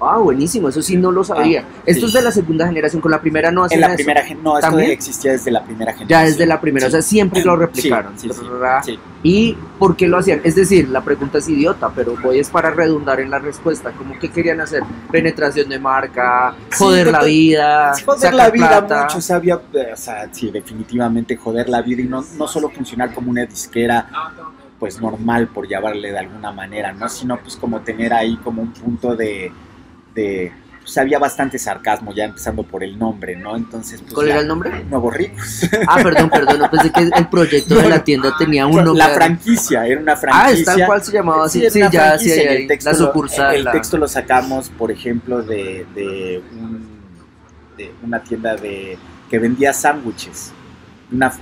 Ah, buenísimo, eso sí no lo sabía. Esto sí. es de la segunda generación, con la primera no hacían En la eso. primera no, esto ¿También? existía desde la primera generación. Ya desde la primera, Sí. o sea, siempre lo replicaron. Sí. ¿Y por qué lo hacían? Es decir, la pregunta es idiota, pero voy es para redundar en la respuesta. ¿Cómo que querían hacer? Penetración de marca, joder la vida, joder sacar la vida plata. mucho, sí, definitivamente joder la vida y no solo funcionar como una disquera pues normal, por llamarle de alguna manera, ¿no? Sino pues como tener ahí como un punto de pues había bastante sarcasmo ya empezando por el nombre, ¿no? Entonces pues ¿Cuál era el nombre? Nuevos Ricos. Ah, perdón, no pensé que el proyecto de la tienda tenía un nombre. La franquicia, era una franquicia. Ah, es tal cual se llamaba así. Sí, Sí, era una ya, franquicia, sí, y ahí, la sucursal. El texto lo sacamos, por ejemplo, de una tienda que vendía sándwiches.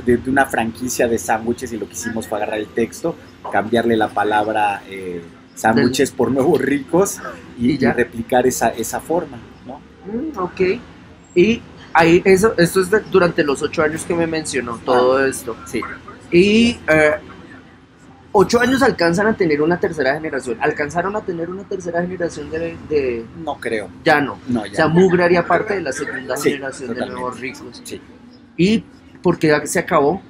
De una franquicia de sándwiches, y lo que hicimos fue agarrar el texto, cambiarle la palabra sándwiches por Nuevos Ricos y replicar esa forma, ¿no? Ok. Y ahí, esto es durante los 8 años que me mencionó todo esto. Sí. Y 8 años alcanzan a tener una tercera generación. ¿Alcanzaron a tener una tercera generación de...? No creo. Ya no. No, ya o sea, no. Mugre haría parte de la segunda generación totalmente. de Nuevos Ricos. Sí. ¿Y por qué se acabó?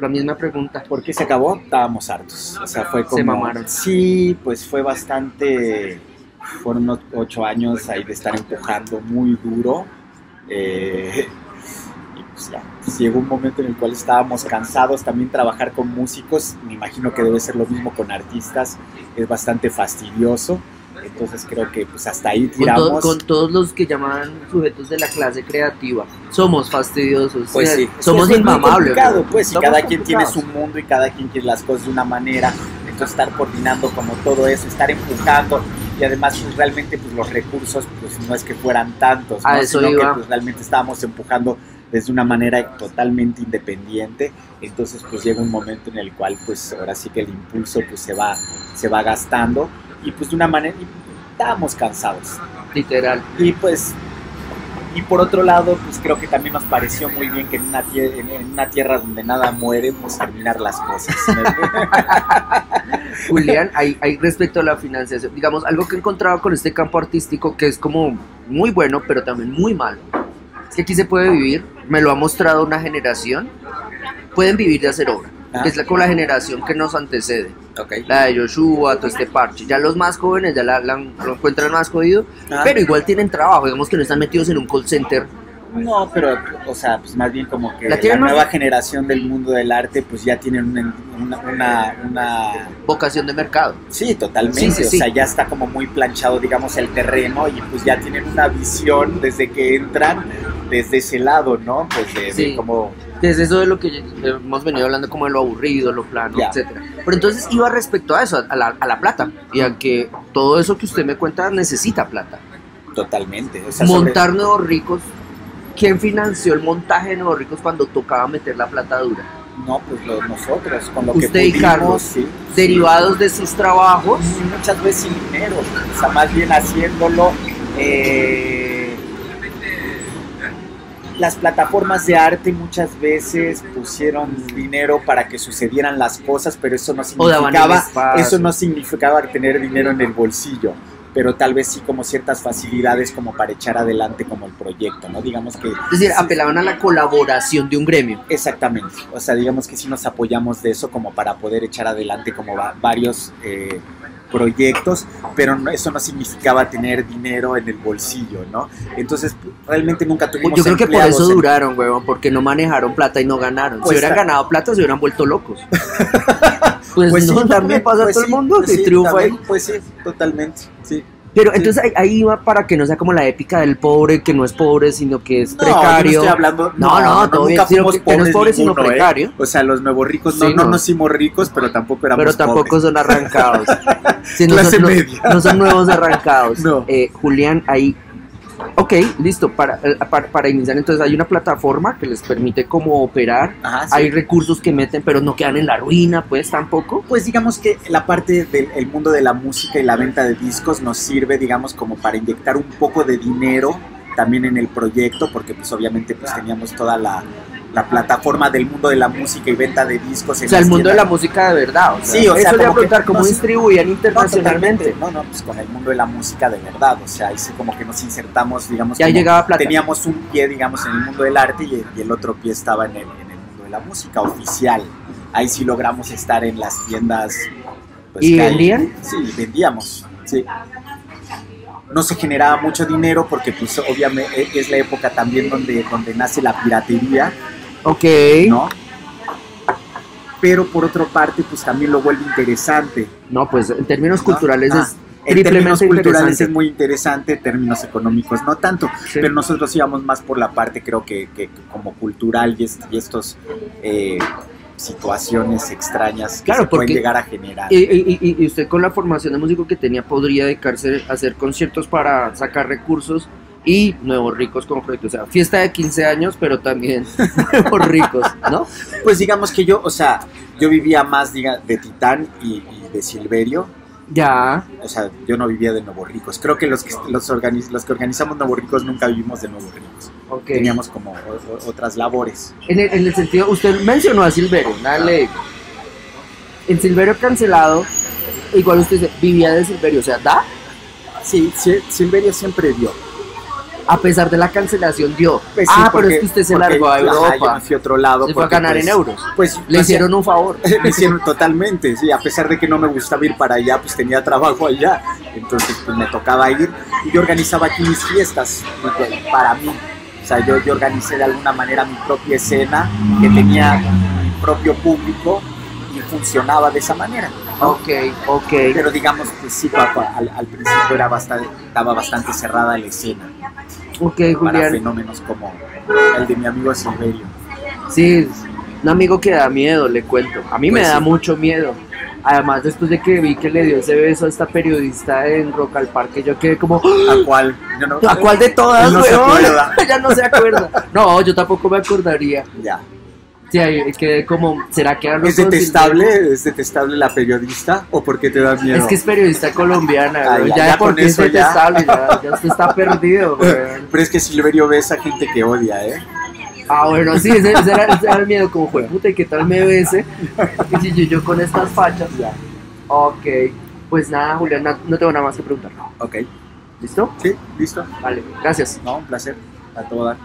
La misma pregunta. ¿Por qué se acabó? Estábamos hartos. O sea, fue como... Se mamaron. Sí, pues fue bastante... Fueron unos 8 años ahí de estar empujando muy duro. Y pues ya, pues llegó un momento en el cual estábamos cansados. También trabajar con músicos, me imagino que debe ser lo mismo con artistas, es bastante fastidioso. Entonces creo que pues hasta ahí tiramos. Con todos los que llaman sujetos de la clase creativa. Somos fastidiosos. Pues sí, somos es muy inmamables. complicado, pues, y Somos cada quien tiene complicados. su mundo y cada quien quiere las cosas de una manera. Entonces estar coordinando como todo eso, estar empujando, y además pues realmente pues los recursos pues no es que fueran tantos, ¿no? eso Sino iba. que pues realmente estábamos empujando desde una manera totalmente independiente. Entonces pues llega un momento en el cual pues ahora sí que el impulso pues se va gastando, y pues de una manera estábamos cansados. Literal. Y pues, y por otro lado, pues creo que también nos pareció muy bien que en una tierra donde nada muere, pues terminar las cosas. Julián, hay respecto a la financiación, digamos, algo que he encontrado con este campo artístico que es como muy bueno, pero también muy malo. Es que aquí se puede vivir, me lo ha mostrado una generación, pueden vivir de hacer obra, que es con la generación que nos antecede. Okay. La de Joshua, todo este parche. Ya los más jóvenes ya lo encuentran más jodido, pero igual tienen trabajo, digamos que no están metidos en un call center. No, pero, o sea, pues más bien como que la nueva generación del mundo del arte, pues ya tienen una vocación de mercado. Sí, totalmente. Sí. O sea, ya está como muy planchado, digamos, el terreno, y pues ya tienen una visión desde que entran, desde ese lado, ¿no? Pues de como... Es eso de lo que hemos venido hablando, como de lo aburrido, lo plano, etcétera. Pero entonces iba respecto a eso, a la plata, y a que todo eso que usted me cuenta necesita plata. Totalmente. O sea, montar Nuevos Ricos ¿quién financió el montaje de Nuevos Ricos cuando tocaba meter la plata dura? No, pues nosotros, con lo que Usted y pudimos, Carlos, sí, derivados de sus trabajos. muchas veces sin dinero, o sea, más bien haciéndolo. Las plataformas de arte muchas veces pusieron dinero para que sucedieran las cosas, pero eso no significaba tener dinero en el bolsillo, pero tal vez sí como ciertas facilidades como para echar adelante como el proyecto, ¿no? Digamos que... Es decir, apelaban a la colaboración de un gremio. Exactamente, o sea, digamos que sí nos apoyamos de eso como para poder echar adelante como varios proyectos, pero eso no significaba tener dinero en el bolsillo, ¿no? Entonces, realmente nunca tuvimos. Yo creo que por eso duraron, huevón, porque no manejaron plata y no ganaron. Pues si hubieran ganado plata, se hubieran vuelto locos. Pues no, sí, también pasa a todo el mundo, pues que sí, triunfa también, ahí. Pues sí, totalmente, sí. Pero entonces ahí va para que no sea como la épica del pobre, que no es pobre, sino que es precario. Yo no estoy hablando, todo bien, que no es pobre, sino precario. O sea, los nuevos ricos Sí, no nos hicimos ricos, pero tampoco éramos Pero tampoco pobres. son arrancados. Sí, Clase media. No son nuevos arrancados. No. Julián, ahí... Ok, listo, para iniciar entonces hay una plataforma que les permite como operar, Ajá, sí. hay recursos que meten pero no quedan en la ruina, pues tampoco. Pues digamos que la parte del mundo de la música y la venta de discos nos sirve, digamos, como para inyectar un poco de dinero también en el proyecto, porque pues obviamente pues teníamos toda la plataforma del mundo de la música y venta de discos. O sea, el mundo de la música de verdad. Sí, o sea, eso le iba a preguntar, ¿cómo distribuían internacionalmente? No, pues con el mundo de la música de verdad, o sea, ahí sí como que nos insertamos, digamos, ya llegaba plata. Teníamos un pie, digamos, en el mundo del arte y el otro pie estaba en el mundo de la música oficial. Ahí sí logramos estar en las tiendas. Pues, ¿Y vendían? Sí, vendíamos, sí. No se generaba mucho dinero porque pues obviamente es la época también donde nace la piratería. Ok. ¿No? Pero por otra parte, pues también lo vuelve interesante. No, pues en términos culturales ¿no? es en términos culturales interesante. es muy interesante, en términos económicos no tanto, Sí. pero nosotros íbamos más por la parte, creo que como cultural y estos situaciones extrañas que Claro, se pueden porque- llegar a generar. Y usted con la formación de músico que tenía podría dedicarse a hacer conciertos para sacar recursos y Nuevos Ricos como proyecto, o sea, fiesta de 15 años, pero también Nuevos Ricos, ¿no? Pues digamos que yo vivía más de Titán y de Silverio. Ya, O sea, yo no vivía de Nuevos Ricos. Creo que los que organizamos Nuevos Ricos nunca vivimos de Nuevos Ricos. ok. Teníamos como otras labores. En el sentido, usted mencionó a Silverio, dale. En Silverio cancelado, igual usted dice, vivía de Silverio, o sea, ¿da? Sí, Silverio siempre dio. A pesar de la cancelación dio. Pues sí, Pero es que usted se porque, largó a ajá, Europa. yo me fui a otro lado. Se fue a porque, ganar pues, en euros. Pues Le hicieron un favor. Me hicieron totalmente, sí, a pesar de que no me gustaba ir para allá, pues tenía trabajo allá, entonces pues me tocaba ir y yo organizaba aquí mis fiestas para mí, o sea, yo organicé de alguna manera mi propia escena que tenía mi propio público y funcionaba de esa manera, ¿no? Ok. Pero digamos que sí, al principio estaba bastante cerrada la escena Ok, para Julián. fenómenos como el de mi amigo Silverio. Sí, un amigo que da miedo, le cuento. A mí Pues me da sí. mucho miedo. Además, después de que vi que le dio ese beso a esta periodista en Rock al Parque, yo quedé como... ¿A cuál? Yo no- ¿A cuál de todas, Él no se weón? acuerda. Ya no se acuerda. No, yo tampoco me acordaría. Ya. Sí, ahí quedé como... ¿Será que ¿Es detestable la periodista o por qué te da miedo? Es que es periodista colombiana, Ah, weón. ya, Ya ya de por con qué es eso ya. detestable, ya usted está perdido, weón. Pero es que Silverio ve a esa gente que odia, ¿eh? Ah, bueno, sí, ese era el miedo, como fue puta, ¿y qué tal me bese? Y si yo con estas fachas. Ya. Ok, pues nada, Julián, no tengo nada más que preguntar. Ok. ¿Listo? Sí, listo. Vale, gracias. No, un placer. A todo dar.